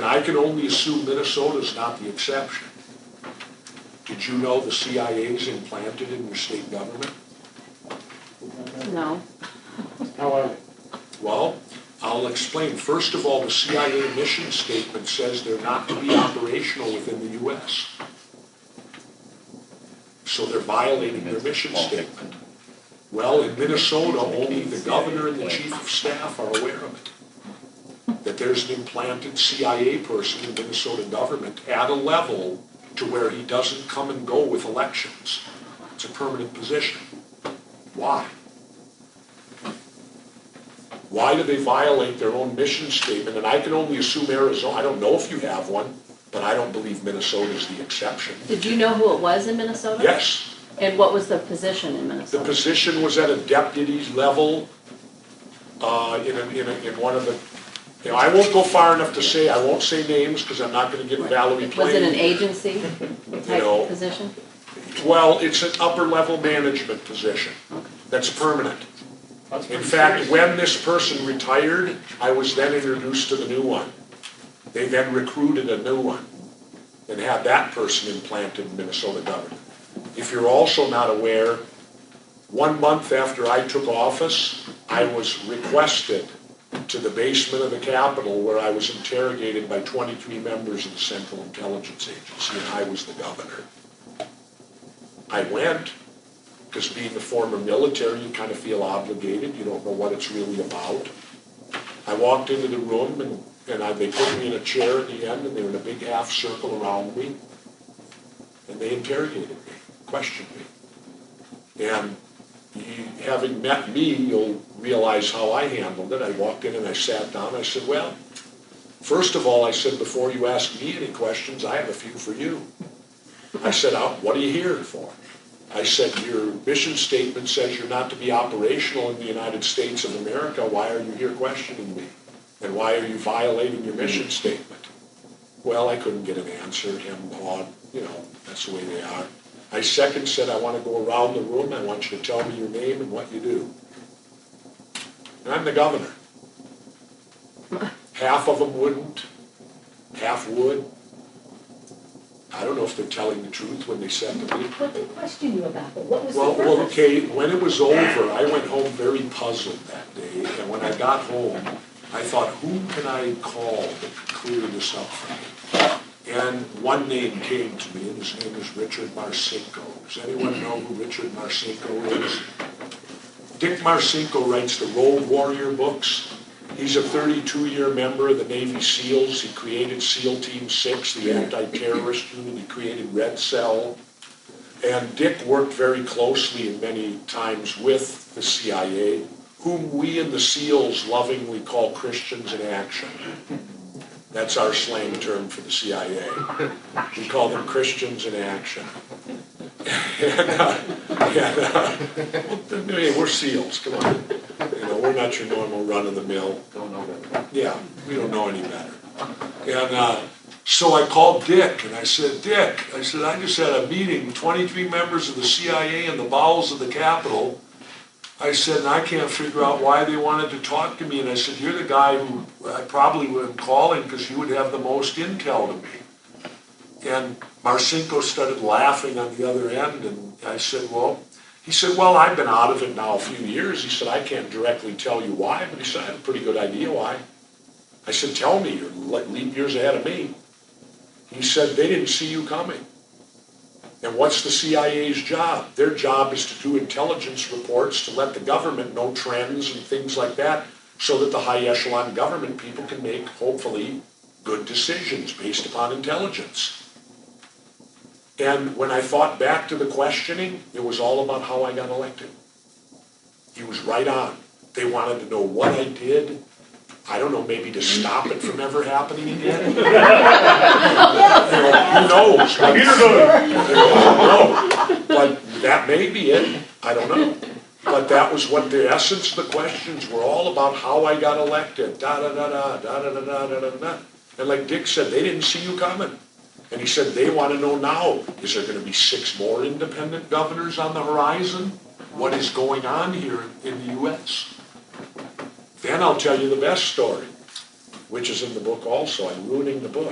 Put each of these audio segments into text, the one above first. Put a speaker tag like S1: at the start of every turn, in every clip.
S1: And I can only assume Minnesota's not the exception. Did you know the CIA is implanted in your state government?
S2: No.
S3: How are they?
S1: Well, I'll explain. First of all, the CIA mission statement says they're not to be operational within the U.S. So they're violating their mission statement. Well, in Minnesota, only the governor and the chief of staff are aware of it. That there's an implanted CIA person in Minnesota government at a level to where he doesn't come and go with elections. It's a permanent position. Why? Why do they violate their own mission statement? And I can only assume Arizona. I don't know if you have one, but I don't believe Minnesota is the exception.
S2: Did you know who it was in Minnesota?
S1: Yes.
S2: And what was the position in
S1: The
S2: Minnesota?
S1: position was at a deputy level in one of the, I won't go far enough to say, I won't say names because I'm not going to get Valerie
S2: Was
S1: played.
S2: it an agency type position?
S1: Well, it's an upper level management position that's permanent. In fact, when this person retired, I was then introduced to the new one. They then recruited a new one and had that person implanted in Minnesota government. If you're also not aware, 1 month after I took office, I was requested to the basement of the Capitol where I was interrogated by 23 members of the Central Intelligence Agency, and I was the governor. I went, because being the former military, you kind of feel obligated. You don't know what it's really about. I walked into the room, and they put me in a chair at the end, and they were in a big half circle around me, and they interrogated me, questioned me. And having met me, you'll realize how I handled it. I walked in and I sat down. I said, well, first of all, I said, before you ask me any questions, I have a few for you. I said, what are you here for? I said, your mission statement says you're not to be operational in the United States of America. Why are you here questioning me? And why are you violating your mission statement? Well, I couldn't get an answer. Him, hawed, that's the way they are. I second said, I want to go around the room. I want you to tell me your name and what you do. And I'm the governor. Half of them wouldn't. Half would. I don't know if they're telling the truth when they said to me.
S4: What did they question you about? What was the
S1: Well,
S4: purpose?
S1: okay, when it was over, I went home very puzzled that day. And when I got home, I thought, who can I call that could clear this up for me? And one name came to me, and his name is Richard Marcinko. Does anyone know who Richard Marcinko is? Dick Marcinko writes the Road Warrior books. He's a 32-year member of the Navy SEALs. He created SEAL Team 6, the anti-terrorist unit. He created Red Cell. And Dick worked very closely and many times with the CIA, whom we in the SEALs lovingly call Christians in Action. That's our slang term for the CIA. We call them Christians in Action. Hey, we're SEALs, come on. We're not your normal run-of-the-mill.
S3: Don't know that.
S1: Yeah, we don't know any better. And so I called Dick, and I said, Dick, I just had a meeting, 23 members of the CIA in the bowels of the Capitol. I said, and I can't figure out why they wanted to talk to me. And I said, you're the guy who I probably would have calling because you would have the most intel to me. And Marcinko started laughing on the other end. And I said, well, he said, well, I've been out of it now a few years. He said, I can't directly tell you why, but he said, I have a pretty good idea why. I said, tell me, you're leap years ahead of me. He said, they didn't see you coming. And what's the CIA's job? Their job is to do intelligence reports to let the government know trends and things like that so that the high echelon government people can make, hopefully, good decisions based upon intelligence. And when I thought back to the questioning, it was all about how I got elected. He was right on. They wanted to know what I did. I don't know, maybe to stop it from ever happening again. Who knows? But that may be it. I don't know. But that was what the essence of the questions were all about, how I got elected. Da-da-da-da. And like Dick said, they didn't see you coming. And he said, they want to know now, is there going to be 6 more independent governors on the horizon? What is going on here in the U.S.? Then I'll tell you the best story. which is in the book also. I'm ruining the book.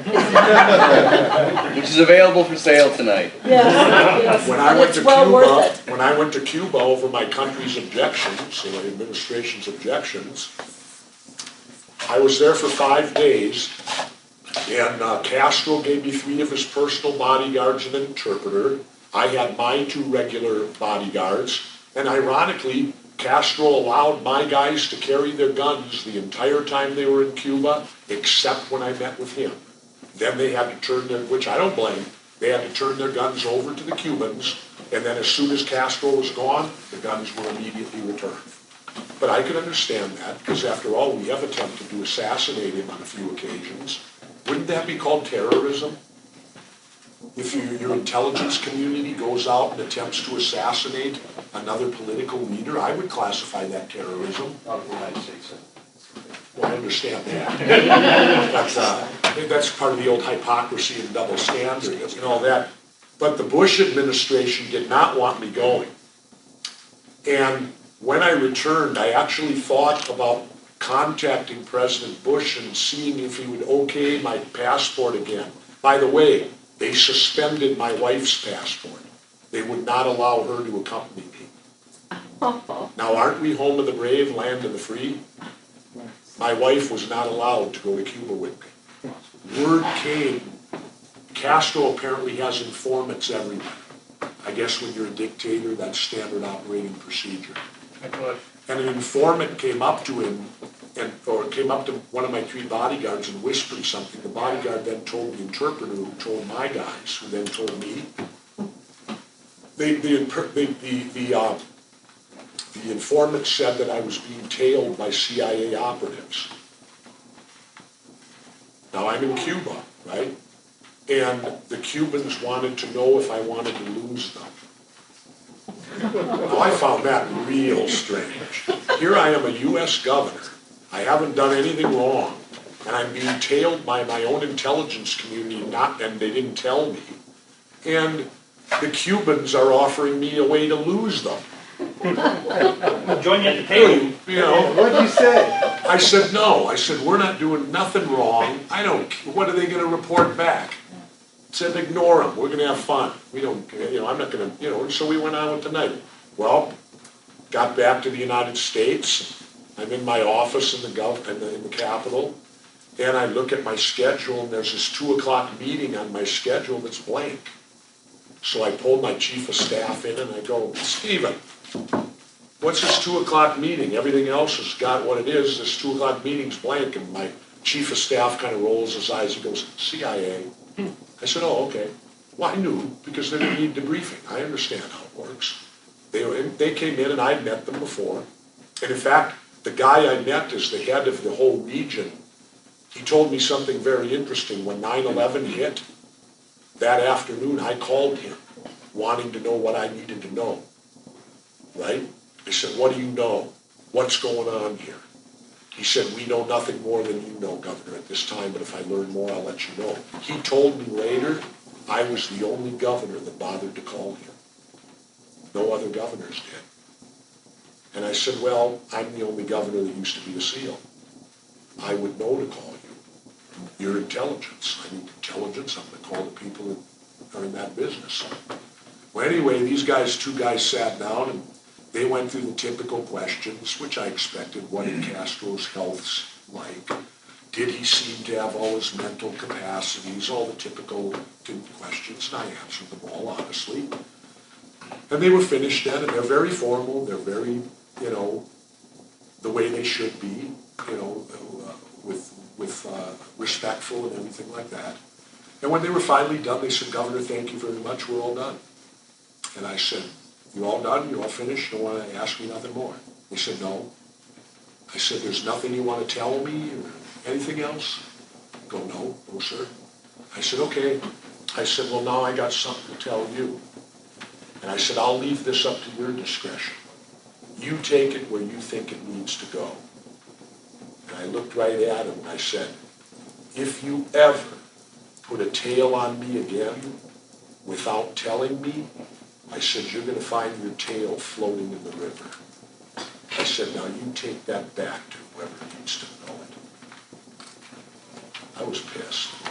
S5: Which is available for sale tonight.
S2: Yes,
S1: When I
S2: and
S1: went
S2: it's
S1: to
S2: well worth
S1: Cuba,
S2: it.
S1: when I went to Cuba over my country's objections, or the administration's objections, I was there for 5 days, and Castro gave me 3 of his personal bodyguards and an interpreter. I had my 2 regular bodyguards, and ironically, Castro allowed my guys to carry their guns the entire time they were in Cuba, except when I met with him. Then they had to turn their, which I don't blame, they had to turn their guns over to the Cubans, and then as soon as Castro was gone, the guns were immediately returned. But I could understand that, because after all, we have attempted to assassinate him on a few occasions. Wouldn't that be called terrorism? If your intelligence community goes out and attempts to assassinate another political leader, I would classify that terrorism.
S3: Not the United States.
S1: Well, I understand that. That's part of the old hypocrisy and double standard and all that. But the Bush administration did not want me going. And when I returned, I actually thought about contacting President Bush and seeing if he would okay my passport again. By the way, they suspended my wife's passport. They would not allow her to accompany me. Now, aren't we home of the brave, land of the free? My wife was not allowed to go to Cuba with me. Word came, Castro apparently has informants everywhere. I guess when you're a dictator, that's standard operating procedure. And an informant came up to him, or came up to one of my 3 bodyguards and whispered something. The bodyguard then told the interpreter, who told my guys, who then told me. The informant said that I was being tailed by CIA operatives. Now, I'm in Cuba, right? And the Cubans wanted to know if I wanted to lose them. Now, I found that real strange. Here I am, a U.S. governor. I haven't done anything wrong. And I'm being tailed by my own intelligence community, and they didn't tell me. And the Cubans are offering me a way to lose them.
S6: Join you at the table.
S1: You know,
S3: What did you say?
S1: I said, no. I said, we're not doing nothing wrong. What are they going to report back? I said, ignore them. We're going to have fun. We don't, I'm not going to, and so we went on with the night. Well, got back to the United States. I'm in my office in the Capitol, and I look at my schedule, and there's this 2 o'clock meeting on my schedule that's blank. So I pulled my chief of staff in, and I go, Stephen, what's this 2 o'clock meeting? Everything else has got what it is. This 2 o'clock meeting's blank. And my chief of staff kind of rolls his eyes. He goes, CIA. I said, oh, okay. Well, I knew, because they didn't need debriefing. I understand how it works. They came in, and I'd met them before. And in fact, the guy I met is the head of the whole region. He told me something very interesting. When 9/11 hit, that afternoon I called him, wanting to know what I needed to know. Right? I said, what do you know? What's going on here? He said, we know nothing more than you know, Governor, at this time, but if I learn more, I'll let you know. He told me later I was the only governor that bothered to call him. No other governors did. And I said, well, I'm the only governor that used to be a SEAL. I would know to call you. Your intelligence. I need intelligence. I'm going to call the people that are in that business. Well, anyway, these guys, 2 guys sat down, and they went through the typical questions, which I expected. What did Castro's health like? Did he seem to have all his mental capacities? All the typical questions, and I answered them all honestly. And they were finished then, and they're very formal. They're very, the way they should be, with respectful and everything like that. And when they were finally done, they said, Governor, thank you very much. We're all done. And I said, you all done? You all finished? You don't want to ask me nothing more? They said, no. I said, there's nothing you want to tell me or anything else? Go, no, sir. I said, okay. I said, well, now I got something to tell you. And I said, I'll leave this up to your discretion. You take it where you think it needs to go. And I looked right at him and I said, if you ever put a tail on me again without telling me, I said, you're going to find your tail floating in the river. I said, now you take that back to whoever needs to know it. I was pissed.